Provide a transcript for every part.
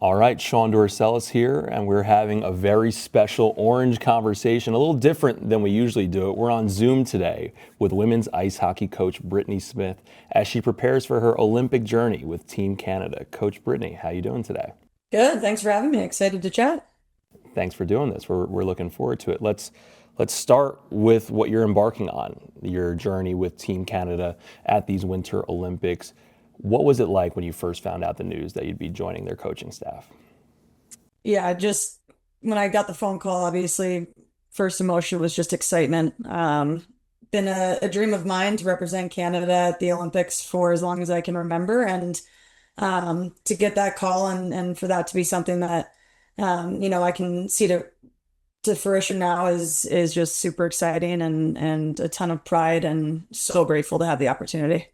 All right, Sean Dorcelis here, and we're having a very special orange conversation, a little different than we usually do it. We're on Zoom today with women's ice hockey coach Britni Smith as she prepares for her Olympic journey with Team Canada. Coach Britni, how you doing today? Good. Thanks for having me. Excited to chat. Thanks for doing this. We're looking forward to it. Let's start with what you're embarking on, your journey with Team Canada at these Winter Olympics. What was it like when you first found out the news that you'd be joining their coaching staff? Yeah, just when I got the phone call, obviously, first emotion was just excitement. Been a dream of mine to represent Canada at the Olympics for as long as I can remember, and to get that call and for that to be something that I can see to fruition now is just super exciting and a ton of pride and so grateful to have the opportunity.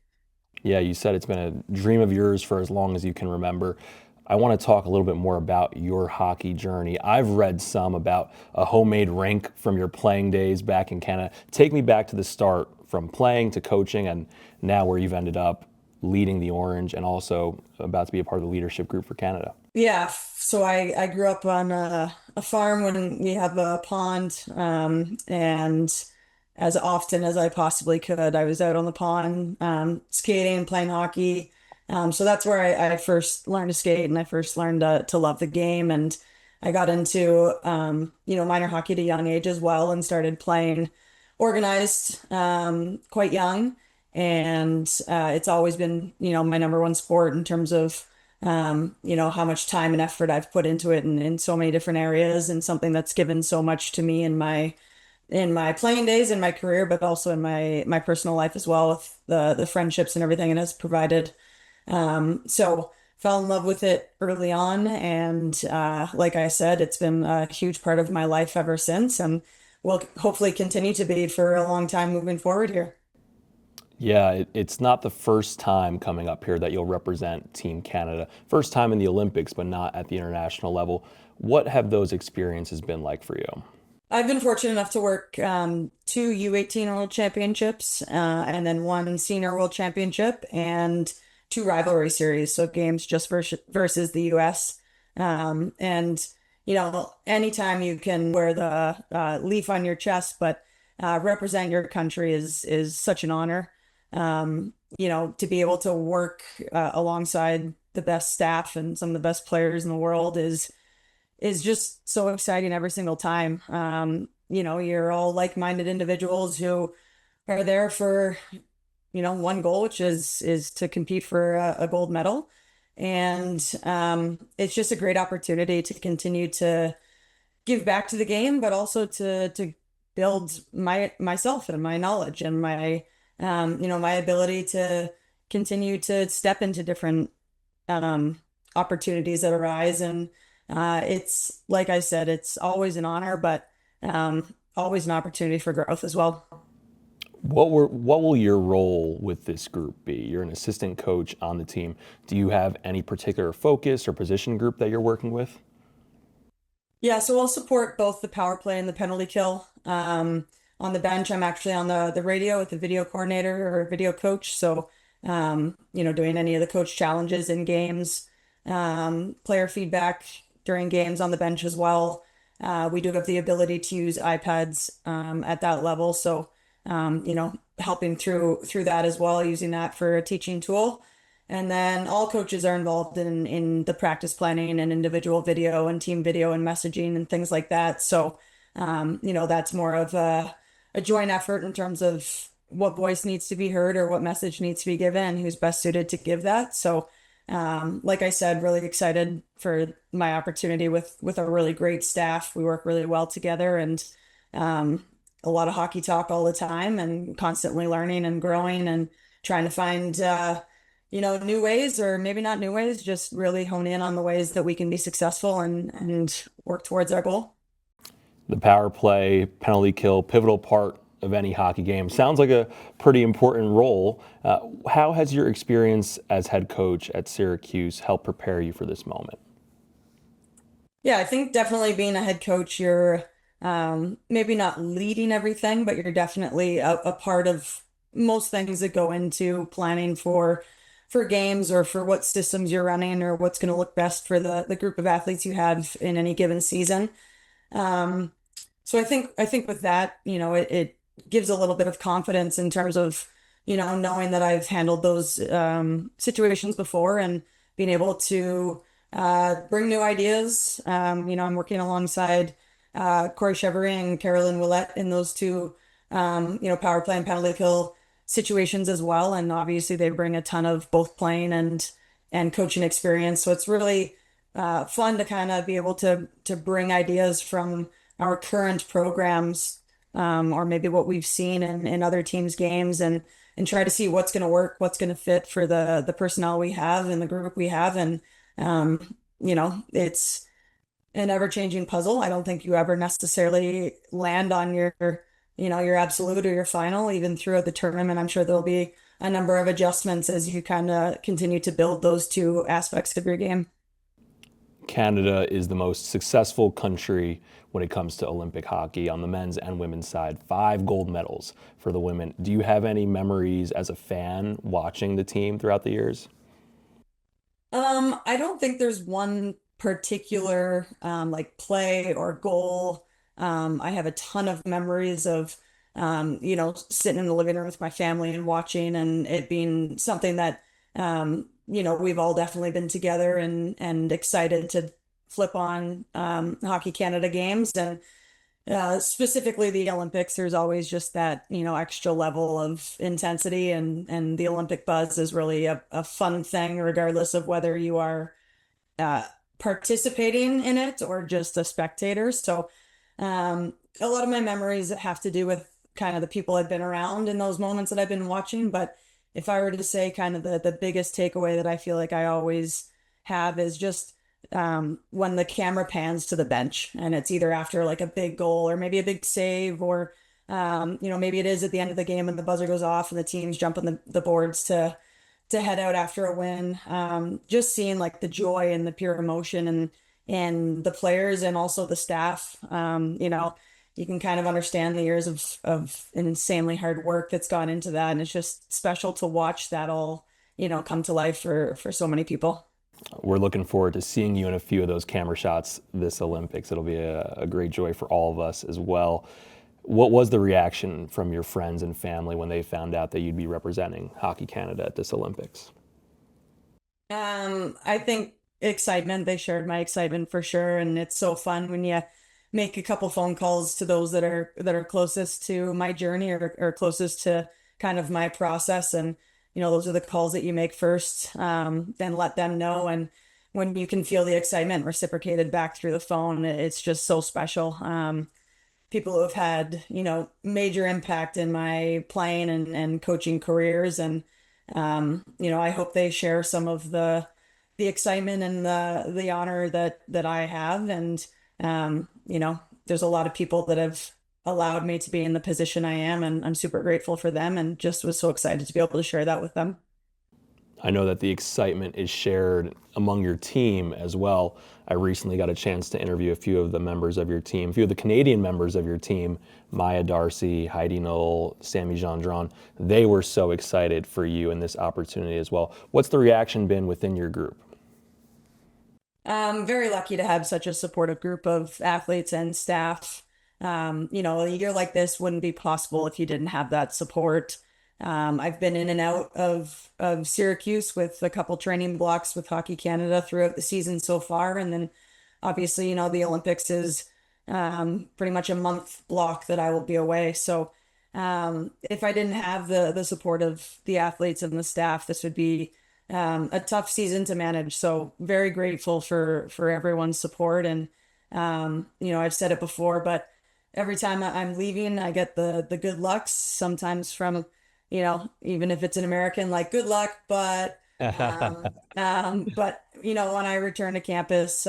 Yeah, you said it's been a dream of yours for as long as you can remember. I want to talk a little bit more about your hockey journey. I've read some about a homemade rink from your playing days back in Canada. Take me back to the start from playing to coaching and now where you've ended up leading the Orange and also about to be a part of the leadership group for Canada. Yeah, so I grew up on a farm when we have a pond, and as often as I possibly could, I was out on the pond, skating, playing hockey. So that's where I first learned to skate and I first learned to love the game. And I got into minor hockey at a young age as well and started playing organized quite young. And it's always been, my number one sport in terms of how much time and effort I've put into it in so many different areas and something that's given so much to me in my playing days, in my career, but also in my personal life as well with the friendships and everything it has provided. So fell in love with it early on, and like I said, it's been a huge part of my life ever since, and will hopefully continue to be for a long time moving forward here. Yeah, it's not the first time coming up here that you'll represent Team Canada. First time in the Olympics, but not at the international level. What have those experiences been like for you? I've been fortunate enough to work two U18 World Championships, and then one Senior World Championship, and two rivalry series, so games just versus the US. And anytime you can wear the leaf on your chest, but represent your country is such an honor. To be able to work alongside the best staff and some of the best players in the world is just so exciting every single time. You're all like-minded individuals who are there for, one goal, which is to compete for a gold medal. And it's just a great opportunity to continue to give back to the game, but also to build myself and my knowledge and my ability to continue to step into different opportunities that arise. And it's like I said, it's always an honor, but always an opportunity for growth as well. What will your role with this group be? You're an assistant coach on the team. Do you have any particular focus or position group that you're working with? Yeah, so I'll support both the power play and the penalty kill. On the bench, I'm actually on the radio with the video coordinator or video coach. So, doing any of the coach challenges in games, player feedback during games on the bench as well. We do have the ability to use iPads at that level. So, helping through that as well, using that for a teaching tool. And then all coaches are involved in the practice planning and individual video and team video and messaging and things like that. So, that's more of a joint effort in terms of what voice needs to be heard or what message needs to be given, who's best suited to give that. So, like I said, really excited for my opportunity with a really great staff. We work really well together and a lot of hockey talk all the time and constantly learning and growing and trying to find new ways, or maybe not new ways, just really hone in on the ways that we can be successful and work towards our goal. The power play, penalty kill, pivotal part of any hockey game. Sounds like a pretty important role. How has your experience as head coach at Syracuse helped prepare you for this moment? Yeah, I think definitely being a head coach, you're maybe not leading everything, but you're definitely a part of most things that go into planning for for games or for what systems you're running or what's going to look best for the group of athletes you have in any given season. Um, so I think with that, it gives a little bit of confidence in terms of, knowing that I've handled those situations before and being able to bring new ideas. I'm working alongside Corey Chevrier and Carolyn Willett in those two, power play and penalty kill situations as well. And obviously they bring a ton of both playing and coaching experience. So it's really fun to kind of be able to bring ideas from our current programs, or maybe what we've seen in other teams' games, and try to see what's going to work, what's going to fit for the personnel we have and the group we have. And it's an ever-changing puzzle. I don't think you ever necessarily land on your absolute or your final, even throughout the tournament. I'm sure there'll be a number of adjustments as you kind of continue to build those two aspects of your game. Canada is the most successful country when it comes to Olympic hockey on the men's and women's side. 5 gold medals for the women. Do you have any memories as a fan watching the team throughout the years? I don't think there's one particular like play or goal. I have a ton of memories of sitting in the living room with my family and watching and it being something that we've all definitely been together and excited to flip on Hockey Canada games and specifically the Olympics. There's always just that extra level of intensity and the Olympic buzz is really a fun thing regardless of whether you are uh, participating in it or just a spectator. So a lot of my memories have to do with kind of the people I've been around in those moments that I've been watching. But if I were to say kind of the biggest takeaway that I feel like I always have is just when the camera pans to the bench and it's either after like a big goal or maybe a big save or maybe it is at the end of the game and the buzzer goes off and the teams jump on the boards to head out after a win. Just seeing like the joy and the pure emotion and the players and also the staff. You can kind of understand the years of insanely hard work that's gone into that, and it's just special to watch that all come to life for so many people. We're looking forward to seeing you in a few of those camera shots this Olympics. It'll be a great joy for all of us as well. What was the reaction from your friends and family when they found out that you'd be representing Hockey Canada at this Olympics? I think excitement. They shared my excitement for sure, and it's so fun when you make a couple phone calls to those that are closest to my journey or closest to kind of my process, and those are the calls that you make first, then let them know, and when you can feel the excitement reciprocated back through the phone, it's just so special. People who have had, major impact in my playing and coaching careers. And, I hope they share some of the excitement and the honor that I have. And, there's a lot of people that have allowed me to be in the position I am, and I'm super grateful for them and just was so excited to be able to share that with them. I know that the excitement is shared among your team as well. I recently got a chance to interview a few of the members of your team, a few of the Canadian members of your team, Maya Darcy, Heidi Knoll, Sammy Gendron. They were so excited for you in this opportunity as well. What's the reaction been within your group? I'm very lucky to have such a supportive group of athletes and staff. A year like this wouldn't be possible if you didn't have that support. I've been in and out of Syracuse with a couple training blocks with Hockey Canada throughout the season so far, and then obviously, the Olympics is pretty much a month block that I will be away. So if I didn't have the support of the athletes and the staff, this would be a tough season to manage. So very grateful for everyone's support. And I've said it before, but every time I'm leaving, I get the good lucks. Sometimes from even if it's an American, like good luck, when I return to campus,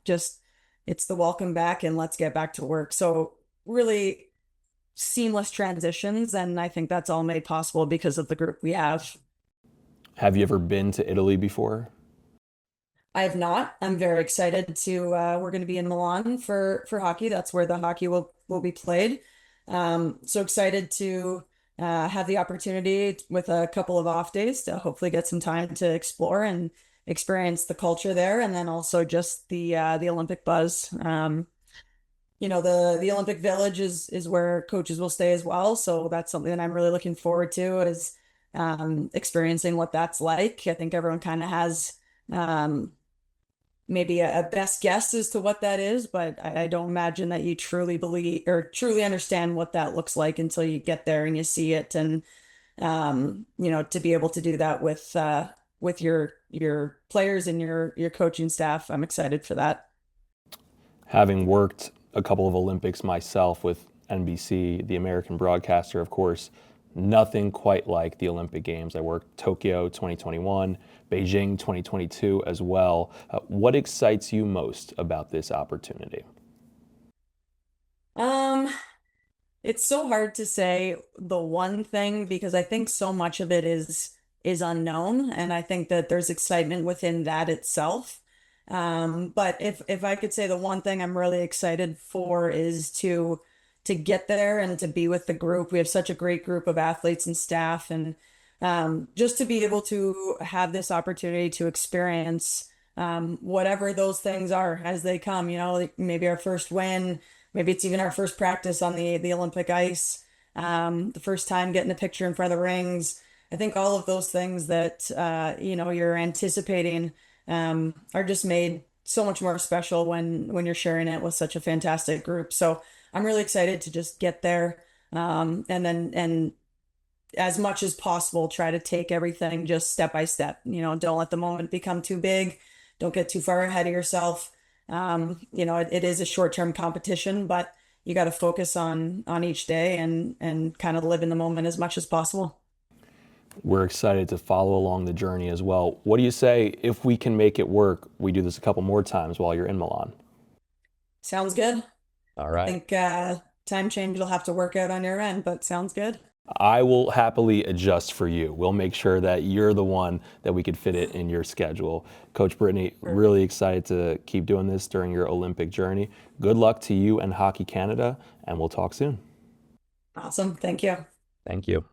just it's the welcome back and let's get back to work. So really seamless transitions, and I think that's all made possible because of the group we have. Have you ever been to Italy before? I have not. I'm very excited to. We're going to be in Milan for hockey. That's where the hockey will be played. So excited to have the opportunity with a couple of off days to hopefully get some time to explore and experience the culture there, and then also just the Olympic buzz. The Olympic Village is where coaches will stay as well, so that's something that I'm really looking forward to is experiencing what that's like. I think everyone kind of has um, maybe a best guess as to what that is, but I don't imagine that you truly believe or truly understand what that looks like until you get there and you see it. And to be able to do that with your players and your coaching staff, I'm excited for that. Having worked a couple of Olympics myself with NBC, the American broadcaster, of course, nothing quite like the Olympic Games. I worked Tokyo 2021, Beijing 2022 as well. What excites you most about this opportunity? Um, It's so hard to say the one thing because I think so much of it is unknown, and I think that there's excitement within that itself. But if I could say the one thing I'm really excited for is to get there and to be with the group. We have such a great group of athletes and staff, and just to be able to have this opportunity to experience whatever those things are as they come. Like maybe our first win. Maybe it's even our first practice on the Olympic ice, the first time getting a picture in front of the rings. I think all of those things that you're anticipating are just made so much more special when you're sharing it with such a fantastic group. So I'm really excited to just get there, and as much as possible try to take everything just step by step. Don't let the moment become too big. Don't get too far ahead of yourself. It is a short-term competition, but you got to focus on each day and kind of live in the moment as much as possible. We're excited to follow along the journey as well. What do you say if we can make it work, we do this a couple more times while you're in Milan? Sounds good. All I right. think time change will have to work out on your end, but sounds good. I will happily adjust for you. We'll make sure that you're the one that we could fit it in your schedule. Coach Britni, really excited to keep doing this during your Olympic journey. Good luck to you and Hockey Canada, and we'll talk soon. Awesome. Thank you. Thank you.